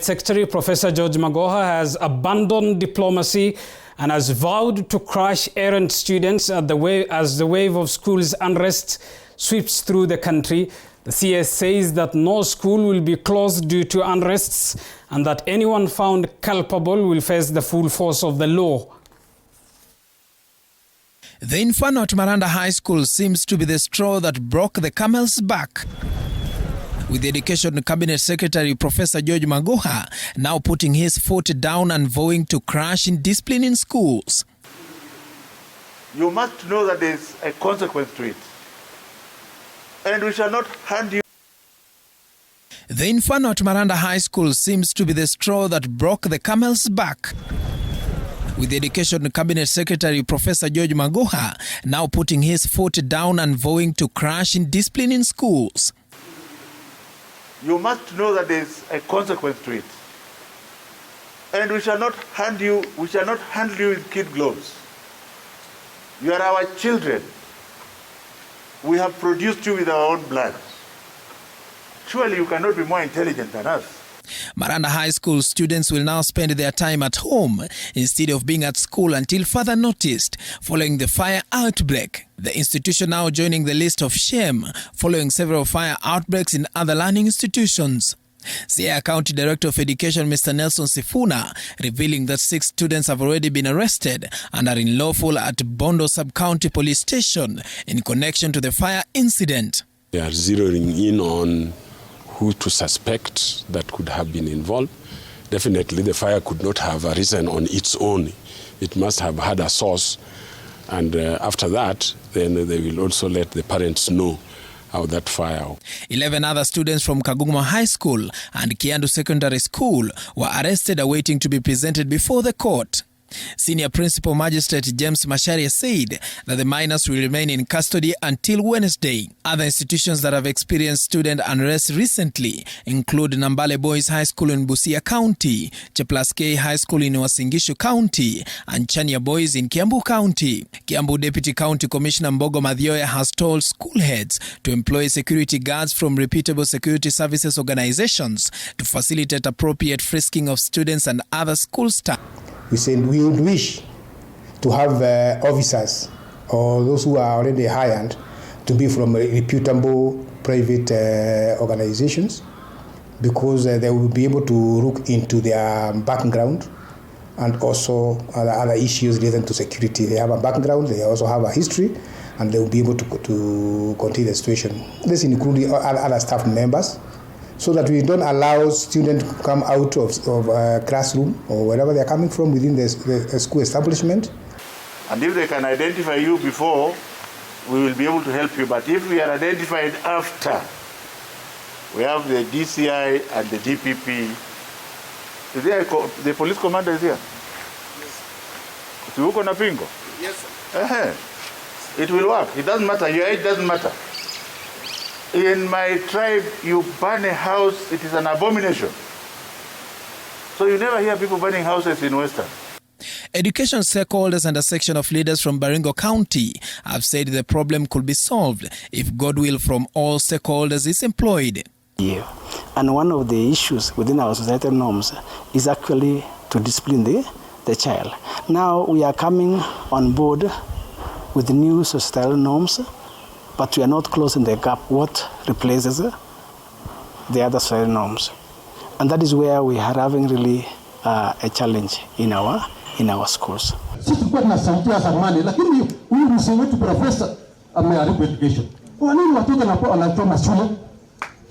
Secretary Professor George Magoha has abandoned diplomacy and has vowed to crush errant students as the wave of schools unrest sweeps through the country. The CS says that no school will be closed due to unrests and that anyone found culpable will face the full force of the law. The inferno at Maranda High School seems to be the straw that broke the camel's back, with the Education Cabinet Secretary Professor George Magoha now putting his foot down and vowing to crash indiscipline in schools. You must know that there is a consequence to it, and we shall not hand you. The inferno at Maranda High School seems to be the straw that broke the camel's back, with the Education Cabinet Secretary Professor George Magoha now putting his foot down and vowing to crash indiscipline in schools. You must know that there is a consequence to it, and we shall not handle you with kid gloves. You are our children. We have produced you with our own blood. Surely you cannot be more intelligent than us. Maranda High School students will now spend their time at home instead of being at school until further notice following the fire outbreak. The institution now joining the list of shame following several fire outbreaks in other learning institutions. Siaya County Director of Education Mr. Nelson Sifuna revealing that 6 students have already been arrested and are in lawful at Bondo Sub-County Police Station in connection to the fire incident. They are zeroing in on who to suspect that could have been involved. Definitely the fire could not have arisen on its own. It must have had a source, and after that then they will also let the parents know how that fire. 11 other students from Kagungma High School and Kiandu Secondary School were arrested awaiting to be presented before the court. Senior Principal Magistrate James Masharia said that the minors will remain in custody until Wednesday. Other institutions that have experienced student unrest recently include Nambale Boys High School in Busia County, Cheplaskei High School in Uasin County, and Chania Boys in Kiambu County. Kiambu Deputy County Commissioner Mbogo Madhioya has told school heads to employ security guards from reputable security services organizations to facilitate appropriate frisking of students and other school staff. We said we would wish to have officers or those who are already hired to be from reputable private organizations, because they will be able to look into their background and also other issues related to security. They have a background, they also have a history, and they will be able to contain the situation. This includes other staff members, so that we don't allow students to come out of classroom or wherever they're coming from within the school establishment. And if they can identify you before, we will be able to help you. But if we are identified after, we have the DCI and the DPP. Is there the police commander is here? Yes. Yes, sir. It will work. It doesn't matter. Your age doesn't matter. In my tribe, you burn a house, it is an abomination. So you never hear people burning houses in Western. Education stakeholders and a section of leaders from Baringo County have said the problem could be solved if goodwill from all stakeholders is employed. Yeah. And one of the issues within our societal norms is actually to discipline the child. Now we are coming on board with new societal norms, but we are not closing the gap what replaces the other social norms. And that is where we are having really a challenge in our schools. Sisi kwa tunasaidia zamani, lakini huyu mzee wetu profesa ameharibu education. Kwa nini watoto wanachoma shule?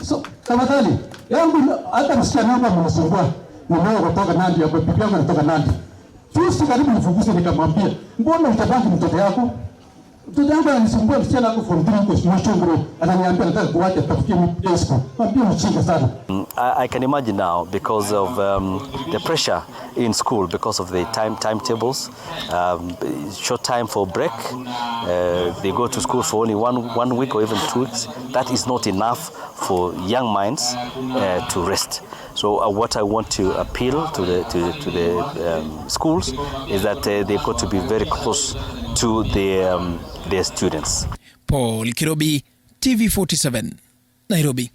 So tafadhali yangu hata msichana wangu amenisumbua, mmoja kutoka Nandi, hapo bibi yangu kutoka Nandi. Juzi karibu nifukuze, nikamwambia mbona utabaki mtoto yako? I can imagine now, because of the pressure in school, because of the timetables, short time for break, they go to school for only one week or even 2 weeks. That is not enough for young minds to rest. So what I want to appeal to the schools is that they've got to be very close to their students. Paul Kirobi, TV 47, Nairobi.